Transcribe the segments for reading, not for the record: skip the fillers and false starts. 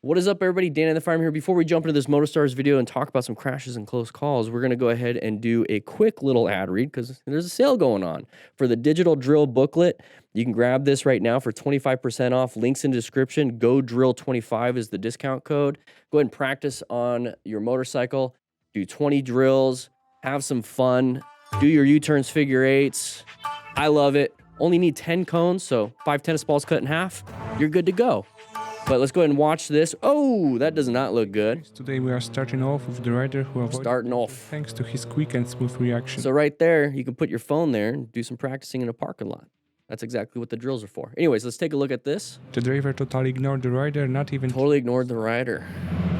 What is up, everybody? DanDanTheFireman here. Before we jump into this MotoStars video and talk about some crashes and close calls, we're going to go ahead and do a quick little ad read because there's a sale going on for the digital drill booklet. You can grab this right now for 25% off. Links in the description. GoDrill25 is the discount code. Go ahead and practice on your motorcycle. Do 20 drills. Have some fun. Do your U-turns, figure eights. I love it. Only need 10 cones, so 5 tennis balls cut in half. You're good to go. But let's go ahead and watch this. Oh, that does not look good. Today we are starting off with the rider who avoided thanks to his quick and smooth reaction. So right there, you can put your phone there and do some practicing in a parking lot. That's exactly what the drills are for. Anyways, let's take a look at this. The driver totally ignored the rider, not even... Totally ignored the rider.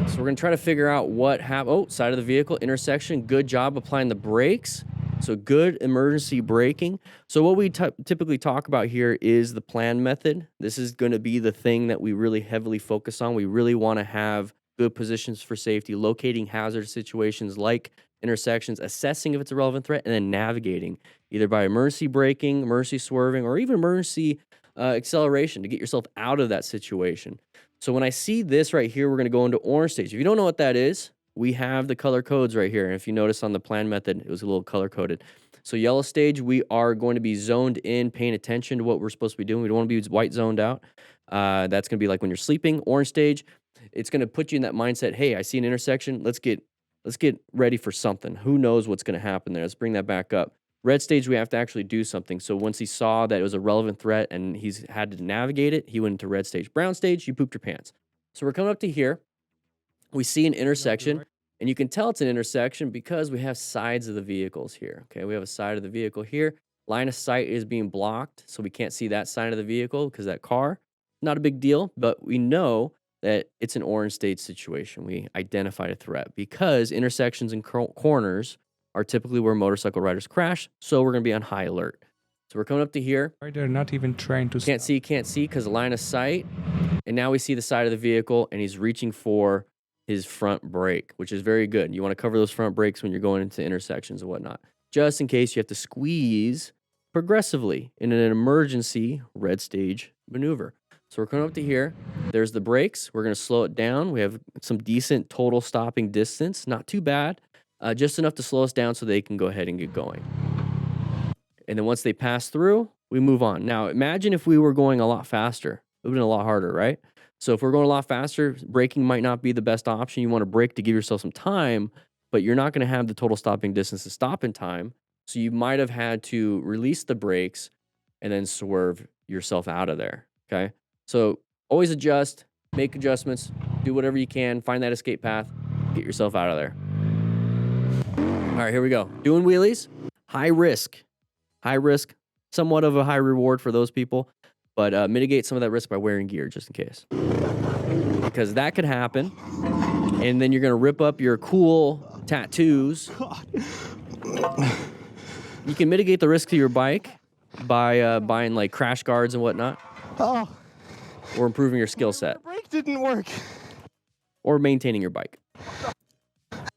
So we're going to try to figure out what happened. Oh, side of the vehicle, intersection. Good job applying the brakes. So good emergency braking. So what we typically talk about here is the plan method. This is going to be the thing that we really heavily focus on. We really want to have good positions for safety, locating hazard situations like intersections, assessing if it's a relevant threat, and then navigating either by emergency braking, emergency swerving, or even emergency acceleration to get yourself out of that situation. So when I see this right here, we're going to go into orange stage. If you don't know what that is, we have the color codes right here. And if you notice on the plan method, it was a little color coded. So yellow stage, we are going to be zoned in, paying attention to what we're supposed to be doing. We don't want to be white zoned out. That's going to be like when you're sleeping. Orange stage, it's going to put you in that mindset. Hey, I see an intersection. Let's get ready for something. Who knows what's going to happen there? Let's bring that back up. Red stage, we have to actually do something. So once he saw that it was a relevant threat and he's had to navigate it, he went into red stage. Brown stage, you pooped your pants. So we're coming up to here. We see an intersection, and you can tell it's an intersection because we have sides of the vehicles here. Okay, we have a side of the vehicle here. Line of sight is being blocked, so we can't see that side of the vehicle because that car. Not a big deal, but we know that it's an orange stage situation. We identified a threat because intersections and corners are typically where motorcycle riders crash, so we're going to be on high alert. So we're coming up to here. Rider not even trying to can't see because of line of sight. And now we see the side of the vehicle, and he's reaching for his front brake, which is very good. You want to cover those front brakes when you're going into intersections and whatnot, just in case you have to squeeze progressively in an emergency red stage maneuver. So we're coming up to here. There's the brakes. We're going to slow it down. We have some decent total stopping distance. Not too bad. Just enough to slow us down so they can go ahead and get going. And then once they pass through, we move on. Now, imagine if we were going a lot faster. It would have been a lot harder, right? So if we're going a lot faster, braking might not be the best option. You want to brake to give yourself some time, but you're not going to have the total stopping distance to stop in time. So you might have had to release the brakes and then swerve yourself out of there, okay? So always adjust, make adjustments, do whatever you can, find that escape path, get yourself out of there. All right, here we go. Doing wheelies, high risk, somewhat of a high reward for those people. But mitigate some of that risk by wearing gear just in case. Because that could happen. And then you're going to rip up your cool tattoos. You can mitigate the risk to your bike by buying like crash guards and whatnot. Oh. Or improving your skill set. The brake didn't work. Or maintaining your bike.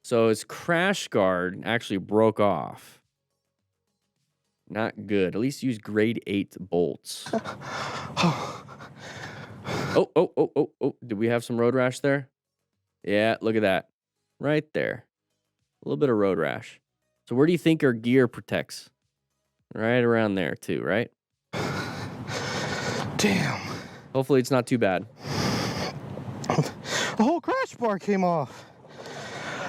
So his crash guard actually broke off. Not good. At least use grade 8 bolts. Oh. Did we have some road rash there? Yeah, look at that. Right there. A little bit of road rash. So where do you think our gear protects? Right around there too, right? Damn. Hopefully it's not too bad. The whole crash bar came off.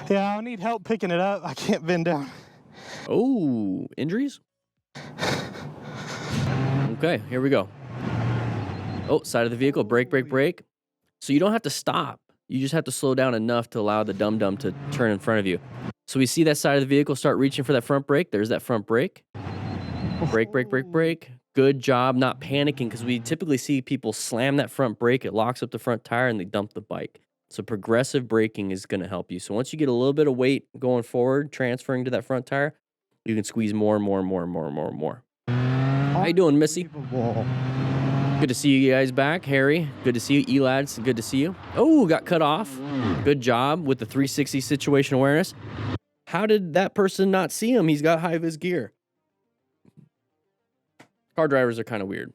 Yeah, I'll need help picking it up. I can't bend down. Oh, injuries? Okay, here we go. Oh, side of the vehicle, brake. So you don't have to stop. You just have to slow down enough to allow the dum-dum to turn in front of you. So we see that side of the vehicle start reaching for that front brake. There's that front brake. Brake. Good job not panicking because we typically see people slam that front brake. It locks up the front tire and they dump the bike. So progressive braking is going to help you. So once you get a little bit of weight going forward, transferring to that front tire, you can squeeze more and more. How you doing, Missy? Good to see you guys back. Harry, good to see you. E-Lads, good to see you. Oh, got cut off. Good job with the 360 situation awareness. How did that person not see him? He's got high-vis gear. Car drivers are kind of weird.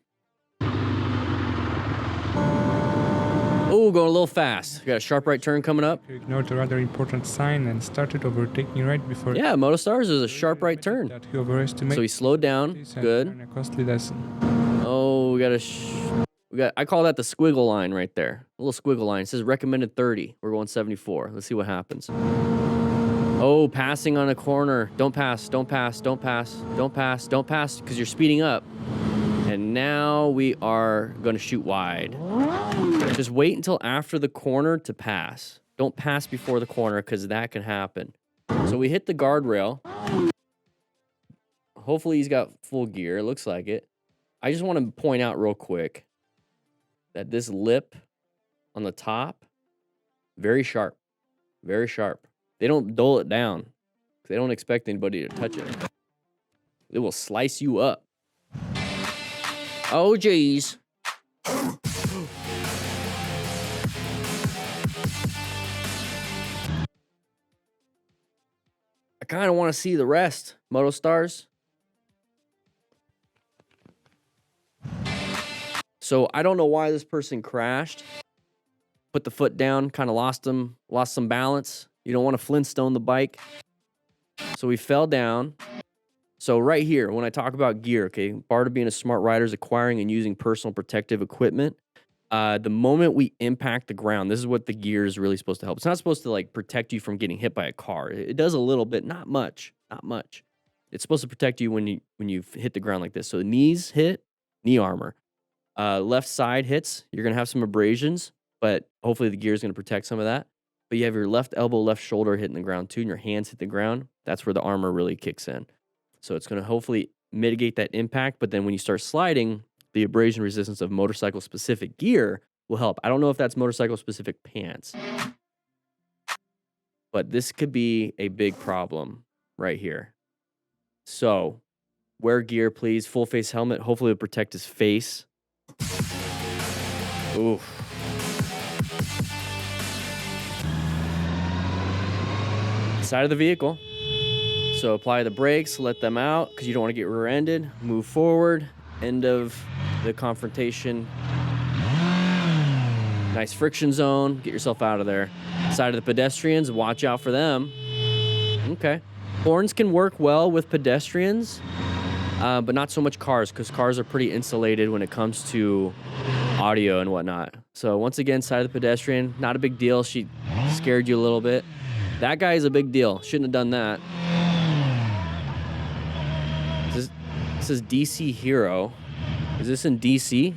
Oh, Oh, going a little fast. Got a sharp right turn coming up. He ignored a rather important sign and started overtaking right before. Yeah, Motostars is a sharp right turn. That he overestimated. So he slowed down. Good. And a costly lesson. Oh, we got. I call that the squiggle line right there. A little squiggle line. It says recommended 30. We're going 74. Let's see what happens. Oh, passing on a corner. Don't pass. Don't pass. Don't pass. Don't pass. Don't pass because you're speeding up. And now we are going to shoot wide. Just wait until after the corner to pass. Don't pass before the corner because that can happen. So we hit the guardrail. Hopefully he's got full gear. It looks like it. I just want to point out real quick that this lip on the top, very sharp. Very sharp. They don't dull it down. They don't expect anybody to touch it. It will slice you up. Oh, geez. I kind of want to see the rest, Motostars. So I don't know why this person crashed. Put the foot down, kind of lost some balance. You don't want to Flintstone the bike. So we fell down. So right here, when I talk about gear, okay, part of being a smart rider is acquiring and using personal protective equipment. The moment we impact the ground, this is what the gear is really supposed to help. It's not supposed to like protect you from getting hit by a car. It does a little bit, not much, not much. It's supposed to protect you when you hit the ground like this. So the knees hit, knee armor. Left side hits, you're gonna have some abrasions, but hopefully the gear is gonna protect some of that. But you have your left elbow, left shoulder hitting the ground too, and your hands hit the ground. That's where the armor really kicks in. So it's going to hopefully mitigate that impact. But then when you start sliding, the abrasion resistance of motorcycle-specific gear will help. I don't know if that's motorcycle-specific pants. But this could be a big problem right here. So wear gear, please. Full face helmet. Hopefully it'll protect his face. Oof. Side of the vehicle. So apply the brakes, let them out because you don't want to get rear-ended. Move forward. End of the confrontation. Nice friction zone. Get yourself out of there. Side of the pedestrians, watch out for them. Okay. Horns can work well with pedestrians, but not so much cars because cars are pretty insulated when it comes to audio and whatnot. So once again, side of the pedestrian, not a big deal. She scared you a little bit. That guy is a big deal. Shouldn't have done that. This is DC Hero. Is this in DC?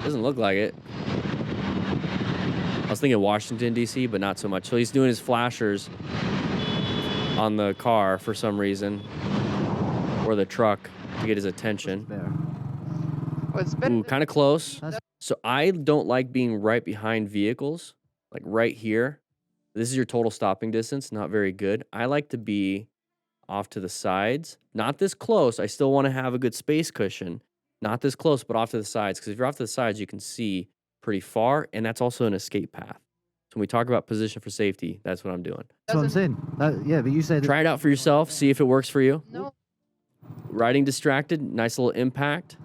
Doesn't look like it. I was thinking Washington, DC, but not so much. So he's doing his flashers on the car for some reason, or the truck to get his attention. Ooh, kind of close. So I don't like being right behind vehicles, like right here. This is your total stopping distance, not very good. I like to be off to the sides, not this close. I still want to have a good space cushion, not this close, but off to the sides. Because if you're off to the sides, you can see pretty far, and that's also an escape path. So when we talk about position for safety, that's what I'm doing. That's what I'm saying. Yeah, but you said... Try it out for yourself. See if it works for you. No. Riding distracted, nice little impact.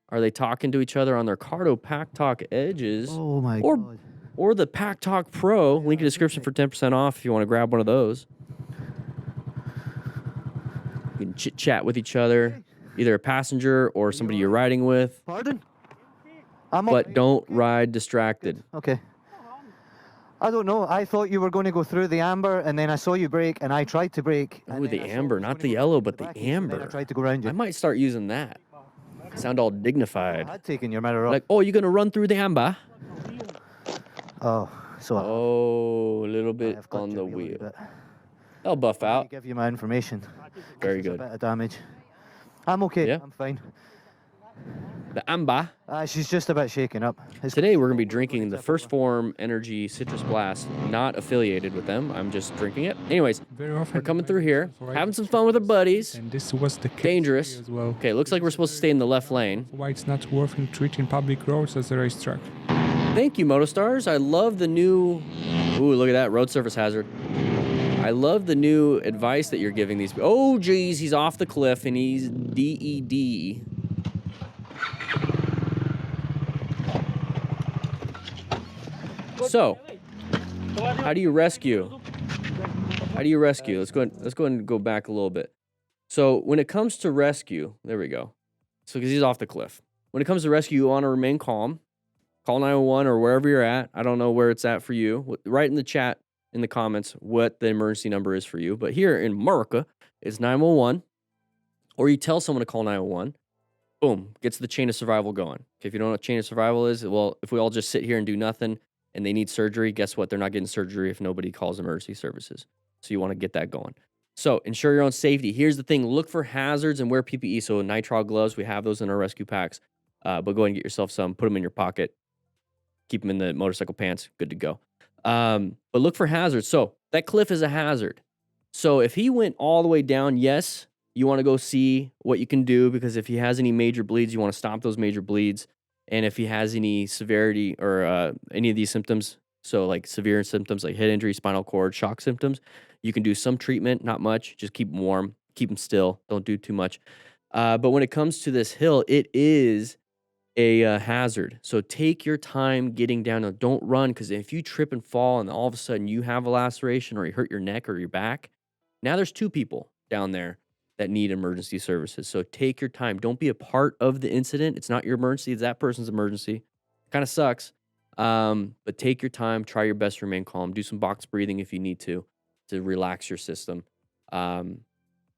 Are they talking to each other on their Cardo Pack Talk edges? Oh my God. Or the Pack Talk Pro. Link in the description for 10% off if you want to grab one of those. You can chit-chat with each other, either a passenger or somebody you're riding with. Pardon? But don't ride distracted. Okay. I don't know. I thought you were going to go through the amber, and then I saw you brake, and I tried to brake. Oh, the amber, not the yellow, but the amber. I tried to go around you. I might start using that. Sound all dignified. I'd taken your mirror off. Like, oh, you're going to run through the amber? Oh, so... Oh, a little bit on the wheel. I'll buff out. I'll give you my information. Very good. A bit of damage. I'm okay. Yeah. I'm fine. The amber. She's just about shaken up. Today we're going to be drinking the First Form Energy Citrus Blast. Not affiliated with them. I'm just drinking it. Anyways, we're coming through here, having some fun with our buddies. And this was the case Dangerous. as well. Okay, looks like we're supposed to stay in the left lane. Why it's not worth treating public roads as a racetrack. Thank you, Motostars. I love the new... Ooh, look at that. Road surface hazard. I love the new advice that you're giving these... Oh, geez, he's off the cliff and he's DED. So, how do you rescue? How do you rescue? Let's go ahead and go back a little bit. So, when it comes to rescue, there we go. So, because he's off the cliff. When it comes to rescue, you want to remain calm. Call 911 or wherever you're at. I don't know where it's at for you. Write in the chat, in the comments, what the emergency number is for you. But here in America, it's 911. Or you tell someone to call 911. Boom, gets the chain of survival going. Okay, if you don't know what chain of survival is, well, if we all just sit here and do nothing and they need surgery, guess what? They're not getting surgery if nobody calls emergency services. So you want to get that going. So ensure your own safety. Here's the thing. Look for hazards and wear PPE. So nitrile gloves, we have those in our rescue packs. But go ahead and get yourself some. Put them in your pocket. Keep them in the motorcycle pants. Good to go. But look for hazards. So that cliff is a hazard. So if he went all the way down, yes, you want to go see what you can do, because if he has any major bleeds, you want to stop those major bleeds. And if he has any severity or any of these symptoms, so like severe symptoms like head injury, spinal cord, shock symptoms, you can do some treatment, not much. Just keep him warm, keep him still. Don't do too much. But when it comes to this hill, it is a hazard. So take your time getting down. Now, don't run, because if you trip and fall and all of a sudden you have a laceration or you hurt your neck or your back, now there's two people down there that need emergency services. So take your time. Don't be a part of the incident. It's not your emergency. It's that person's emergency. Kind of sucks. But take your time. Try your best to remain calm. Do some box breathing if you need to relax your system. But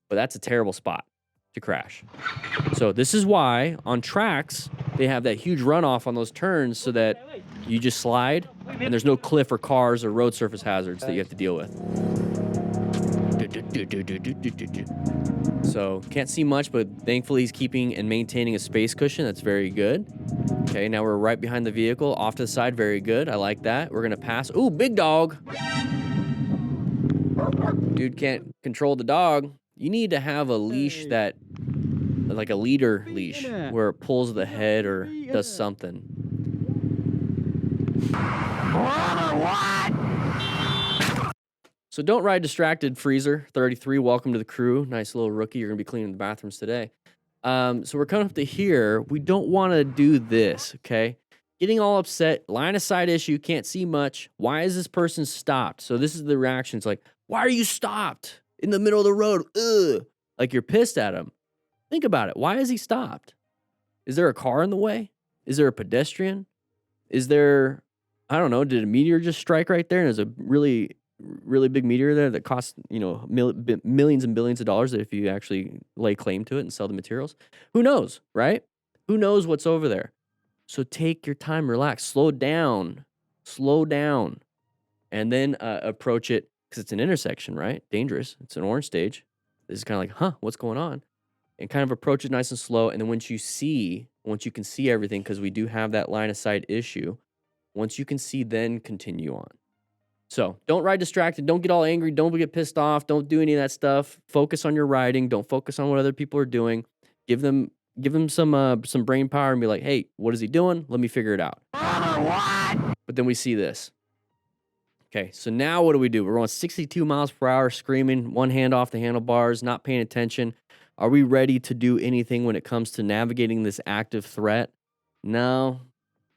that's a terrible spot to crash. So this is why on tracks, they have that huge runoff on those turns so that you just slide and there's no cliff or cars or road surface hazards that you have to deal with. So can't see much, but thankfully he's keeping and maintaining a space cushion. That's very good. Okay, now we're right behind the vehicle, off to the side. Very good. I like that. We're gonna pass. Ooh, big dog. Dude can't control the dog. You need to have a leash that, like a leader leash, where it pulls the head or does something. So don't ride distracted, Freezer 33. Welcome to the crew. Nice little rookie. You're going to be cleaning the bathrooms today. So we're coming up to here. We don't want to do this, okay? Getting all upset, line of sight issue, can't see much. Why is this person stopped? So this is the reaction. It's like, why are you stopped in the middle of the road? Ugh. Like you're pissed at him. Think about it. Why is he stopped? Is there a car in the way? Is there a pedestrian? Is there, I don't know, did a meteor just strike right there? And there's a really big meteor there that costs, millions and billions of dollars if you actually lay claim to it and sell the materials. Who knows, right? Who knows what's over there? So take your time, relax, slow down, and then approach it, because it's an intersection, right? Dangerous. It's an orange stage. This is kind of like, what's going on? And kind of approach it nice and slow. And then once you can see everything, because we do have that line of sight issue, once you can see, then continue on. So don't ride distracted. Don't get all angry. Don't get pissed off. Don't do any of that stuff. Focus on your riding. Don't focus on what other people are doing. Give them some brain power and be like, hey, what is he doing? Let me figure it out. But then we see this. Okay, so now what do? We're going 62 miles per hour, screaming, one hand off the handlebars, not paying attention. Are we ready to do anything when it comes to navigating this active threat? No,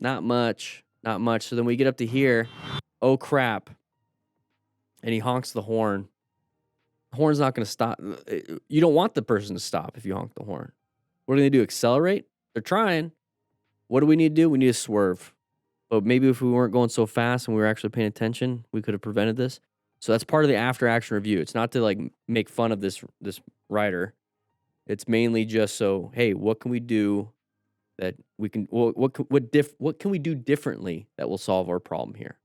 not much. So then we get up to here. Oh, crap. And he honks the horn. The horn's not going to stop. You don't want the person to stop if you honk the horn. What do they do? Accelerate? They're trying. What do we need to do? We need to swerve. But maybe if we weren't going so fast and we were actually paying attention, we could have prevented this. So that's part of the after action review. It's not to like make fun of this rider. It's mainly just so, hey, what can we do that we can, what can we do differently that will solve our problem here?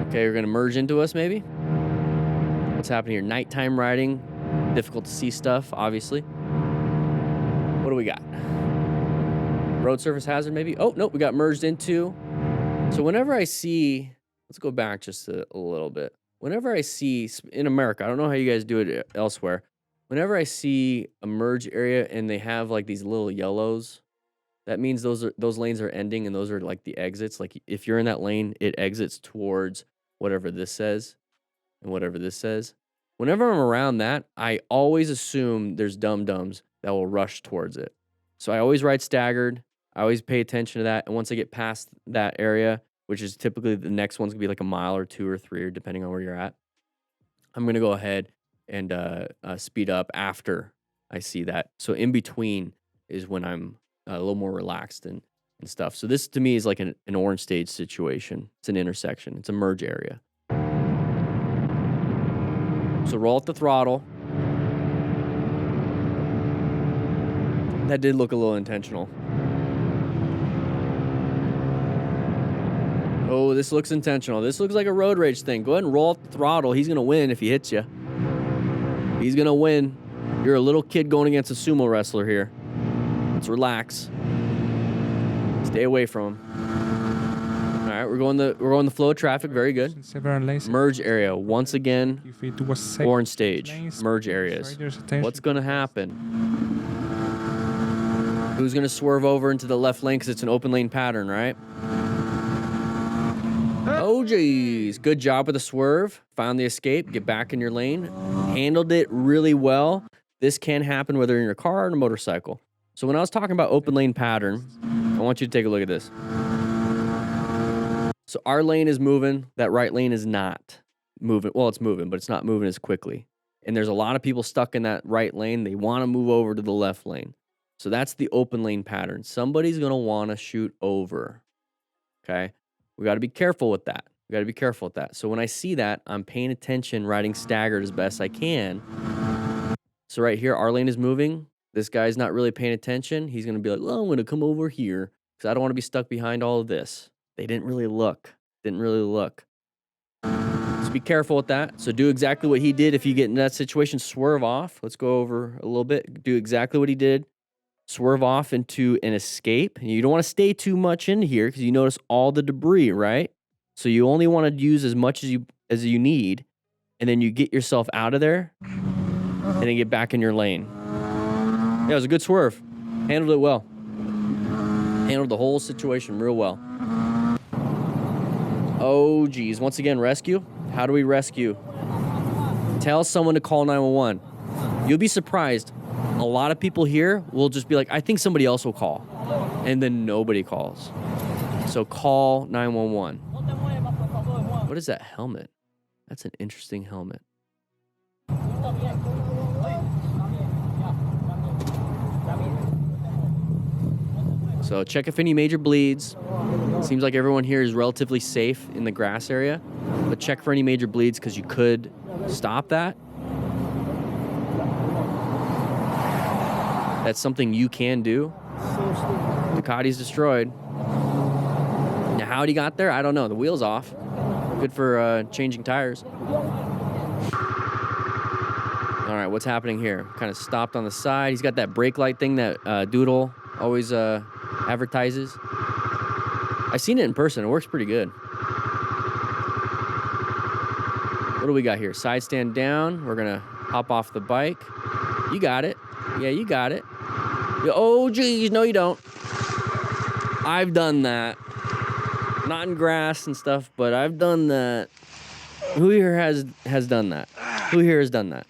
Okay, we're gonna merge into us maybe. What's happening here? Nighttime riding, difficult to see stuff, obviously. What do we got? Road surface hazard maybe? Oh, nope, we got merged into. So whenever I see, let's go back just a little bit. Whenever I see, in America, I don't know how you guys do it elsewhere. Whenever I see a merge area and they have like these little yellows, that means those lanes are ending and those are like the exits. Like if you're in that lane, it exits towards whatever this says and whatever this says. Whenever I'm around that, I always assume there's dum-dums that will rush towards it. So I always ride staggered. I always pay attention to that. And once I get past that area, which is typically the next one's gonna be like a mile or 2 or 3, or depending on where you're at, I'm gonna go ahead and speed up after I see that. So in between is when I'm a little more relaxed and stuff. So this to me is like an orange stage situation. It's an intersection. It's a merge area. So roll up the throttle. That did look a little intentional. Oh, this looks intentional. This looks like a road rage thing. Go ahead and roll up the throttle. He's going to win if he hits you. He's going to win. You're a little kid going against a sumo wrestler here. Let's relax. Stay away from him. All right, we're going the flow of traffic. Very good. Merge area. Once again, orange stage. Merge areas. What's going to happen? Who's going to swerve over into the left lane because it's an open lane pattern, right? Oh, geez. Good job with the swerve. Found the escape. Get back in your lane. Handled it really well. This can happen whether you're in your car or in a motorcycle. So when I was talking about open lane pattern, I want you to take a look at this. So our lane is moving. That right lane is not moving. Well, it's moving, but it's not moving as quickly. And there's a lot of people stuck in that right lane. They want to move over to the left lane. So that's the open lane pattern. Somebody's going to want to shoot over. Okay? We got to be careful with that. We got to be careful with that. So when I see that, I'm paying attention, riding staggered as best I can. So right here, our lane is moving. This guy's not really paying attention. He's going to be like, well, I'm going to come over here because I don't want to be stuck behind all of this. They didn't really look. Just be careful with that. So do exactly what he did. If you get in that situation, swerve off. Let's go over a little bit. Do exactly what he did. Swerve off into an escape. You don't want to stay too much in here because you notice all the debris, right? So you only want to use as much as you need, and then you get yourself out of there, and then get back in your lane. Yeah, it was a good swerve. Handled it well. Handled the whole situation real well. Oh, geez. Once again, rescue. How do we rescue? Tell someone to call 911. You'll be surprised. A lot of people here will just be like, I think somebody else will call. And then nobody calls. So call 911. What is that helmet? That's an interesting helmet. So check if any major bleeds. Seems like everyone here is relatively safe in the grass area. But check for any major bleeds because you could stop that. That's something you can do. Ducati's destroyed. Now, how he got there, I don't know. The wheel's off. Good for changing tires. All right, what's happening here? Kind of stopped on the side. He's got that brake light thing that Doodle always advertises. I've seen it in person. It works pretty good. What do we got here? Side stand down. We're going to hop off the bike. You got it. Yeah, you got it. Oh, geez. No, you don't. I've done that. Not in grass and stuff, but I've done that. Who here has done that? Who here has done that?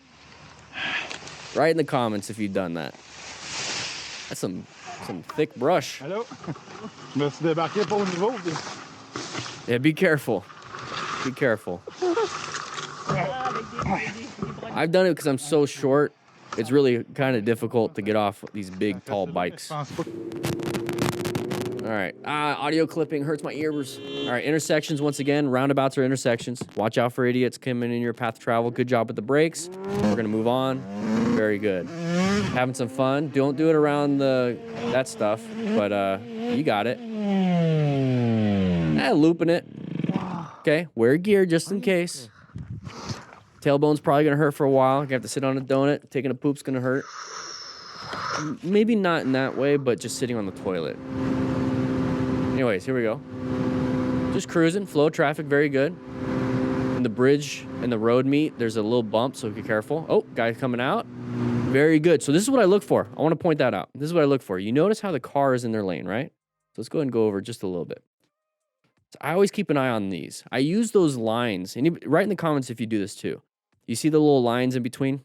Write in the comments if you've done that. That's some thick brush. Hello. Me suis débarqué pour le niveau. Yeah, be careful. Be careful. I've done it because I'm so short. It's really kind of difficult to get off these big, tall bikes. All right. Audio clipping hurts my ears. All right. Intersections, once again. Roundabouts are intersections. Watch out for idiots coming in your path of travel. Good job with the brakes. We're going to move on. Very good. Having some fun. Don't do it around that stuff, but you got it. Looping it. Okay. Wear gear just in case. Tailbone's probably going to hurt for a while. You're going to have to sit on a donut. Taking a poop's going to hurt. Maybe not in that way, but just sitting on the toilet. Anyways, here we go. Just cruising. Flow traffic, very good. In the bridge and the road meet, there's a little bump, so be careful. Oh, guy coming out. Very good. So this is what I look for. I want to point that out. This is what I look for. You notice how the car is in their lane, right? So let's go ahead and go over just a little bit. So I always keep an eye on these. I use those lines. And write in the comments if you do this too. You see the little lines in between?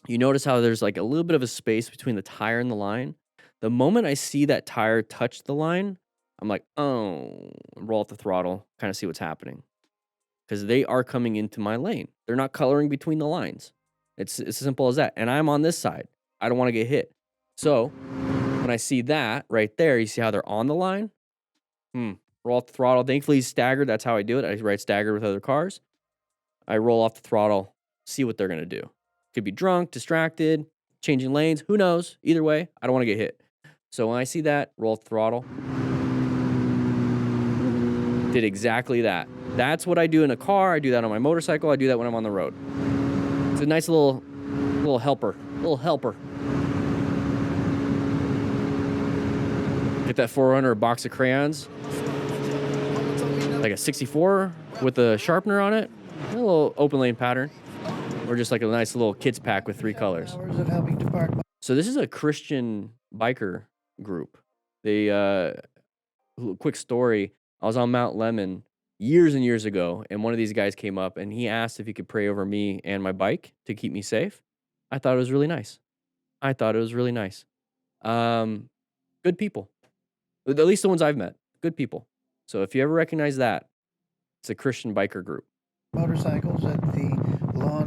You notice how there's like a little bit of a space between the tire and the line? The moment I see that tire touch the line, I'm like, oh, roll up the throttle, kind of see what's happening. Because they are coming into my lane. They're not coloring between the lines. It's as simple as that. And I'm on this side. I don't want to get hit. So when I see that right there, you see how they're on the line? Roll off the throttle. Thankfully, he's staggered. That's how I do it. I ride staggered with other cars. I roll off the throttle, see what they're going to do. Could be drunk, distracted, changing lanes. Who knows? Either way, I don't want to get hit. So when I see that, roll off the throttle. Did exactly that. That's what I do in a car. I do that on my motorcycle. I do that when I'm on the road. It's a nice little helper. Little helper. Get that 4runner, a box of crayons. Like a 64 with a sharpener on it. A little open lane pattern. Or just like a nice little kids pack with 3 colors. So this is a Christian biker group. They, quick story. I was on Mount Lemmon years and years ago, and one of these guys came up and he asked if he could pray over me and my bike to keep me safe. I thought it was really nice. Good people. At least the ones I've met. Good people. So if you ever recognize that, it's a Christian biker group. Motorcycles at the lawn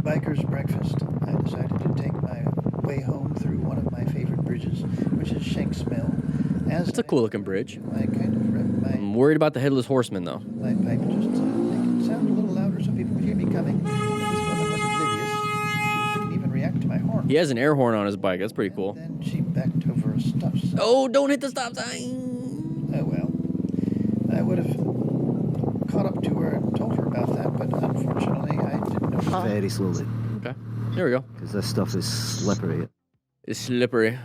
bikers breakfast. I decided to take my way home through one of my favorite bridges, which is Shanks Mill. It's a cool looking bridge. I kind of I'm worried about the headless horseman though. my pipe just make it sound a little louder so people could hear me coming. This woman was oblivious. She didn't even react to my horn. He has an air horn on his bike. That's pretty cool. Then she backed over a stop sign. Oh, don't hit the stop sign. Oh well. I would have caught up to her and told her about that, but unfortunately I didn't know. Very slowly, Okay, there we go. because this stuff is slippery. It's slippery.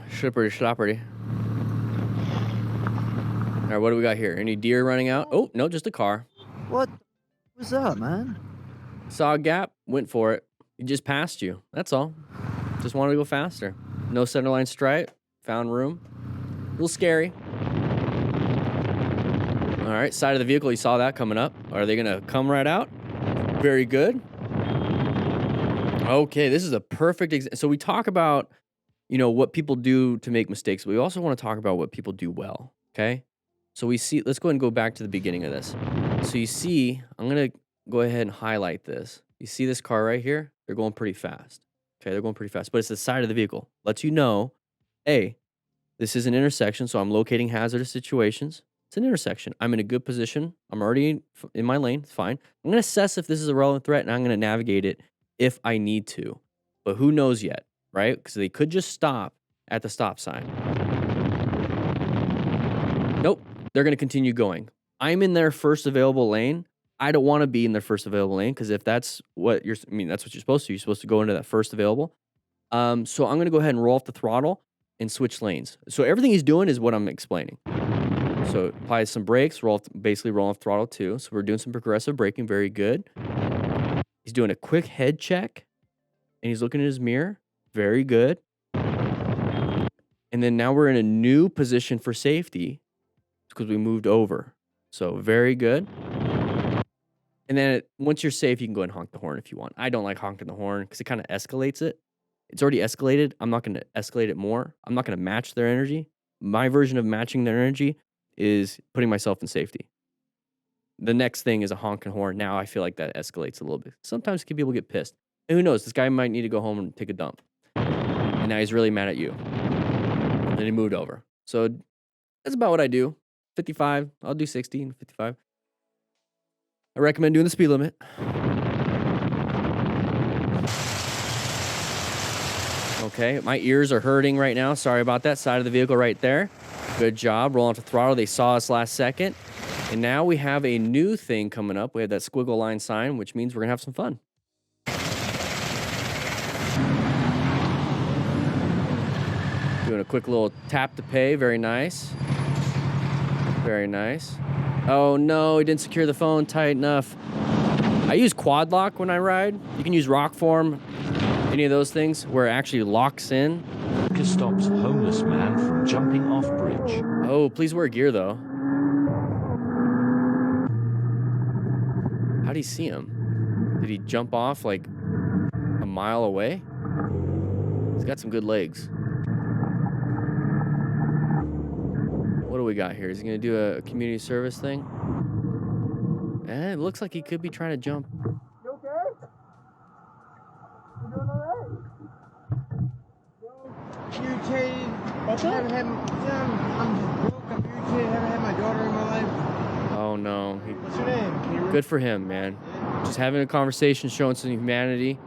All right, what do we got here? Any deer running out? Oh, no, just a car. What was that, man? Saw a gap, went for it. He just passed you. That's all. Just wanted to go faster. No centerline stripe. Found room. A little scary. All right, side of the vehicle, you saw that coming up. Are they going to come right out? Very good. Okay, this is a perfect example. So we talk about, what people do to make mistakes. But we also want to talk about what people do well, okay? So we see, let's go ahead and go back to the beginning of this. So you see, I'm going to go ahead and highlight this. You see this car right here? They're going pretty fast. Okay, they're going pretty fast, but it's the side of the vehicle. Lets you know, hey, this is an intersection, so I'm locating hazardous situations. It's an intersection. I'm in a good position. I'm already in my lane. It's fine. I'm going to assess if this is a relevant threat, and I'm going to navigate it if I need to. But who knows yet, right? Because they could just stop at the stop sign. Nope. They're going to continue going. I'm in their first available lane. I don't want to be in their first available lane because if that's what that's what you're supposed to. You're supposed to go into that first available. So I'm going to go ahead and roll off the throttle and switch lanes. So everything he's doing is what I'm explaining. So apply some brakes, basically roll off throttle too. So we're doing some progressive braking. Very good. He's doing a quick head check and he's looking in his mirror. Very good. And then now we're in a new position for safety because we moved over. So very good. And then once you're safe, you can go ahead and honk the horn if you want. I don't like honking the horn because it kind of escalates it. It's already escalated. I'm not going to escalate it more. I'm not going to match their energy. My version of matching their energy is putting myself in safety. The next thing is a honking horn. Now I feel like that escalates a little bit. Sometimes people get pissed. And who knows? This guy might need to go home and take a dump. And now he's really mad at you. And then he moved over. So that's about what I do. 55. I'll do 60 and 55. I recommend doing the speed limit. Okay, my ears are hurting right now. Sorry about that. Side of the vehicle right there. Good job. Rolling off the throttle. They saw us last second. And now we have a new thing coming up. We have that squiggle line sign, which means we're going to have some fun. Doing a quick little tap to pay. Very nice. Very nice. Oh no, he didn't secure the phone tight enough. I use quad lock when I ride. You can use rock form, any of those things where it actually locks in. Stops homeless man from jumping off bridge. Oh, please wear gear though. How'd he see him? Did he jump off like a mile away? He's got some good legs. we got here? Is he going to do a community service thing? It looks like he could be trying to jump. You okay? You doing alright? Irritated. What's Haven't up? had, I'm broke. I'm irritated. Haven't had my daughter in my life. Oh, no. What's your name? Can you Good for him, man. Just having a conversation, showing some humanity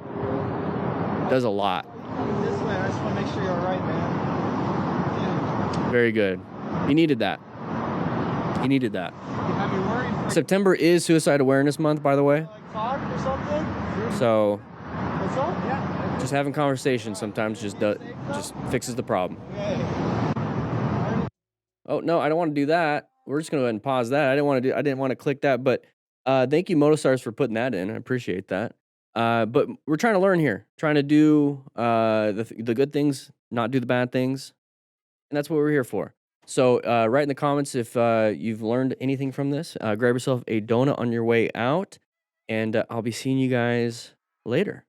does a lot. this way? I just want to make sure you're alright, man. Very good. He needed that. He needed that. You have me worried. September is Suicide Awareness Month, by the way. Like talk or something? So What's up? Yeah. just having conversations sometimes just fixes the problem. Okay. Oh no, I don't want to do that. We're just gonna go ahead and pause that. I didn't want to click that, but thank you, Motostars, for putting that in. I appreciate that. But we're trying to learn here, trying to do the good things, not do the bad things, and that's what we're here for. So write in the comments if you've learned anything from this. Grab yourself a donut on your way out, and I'll be seeing you guys later.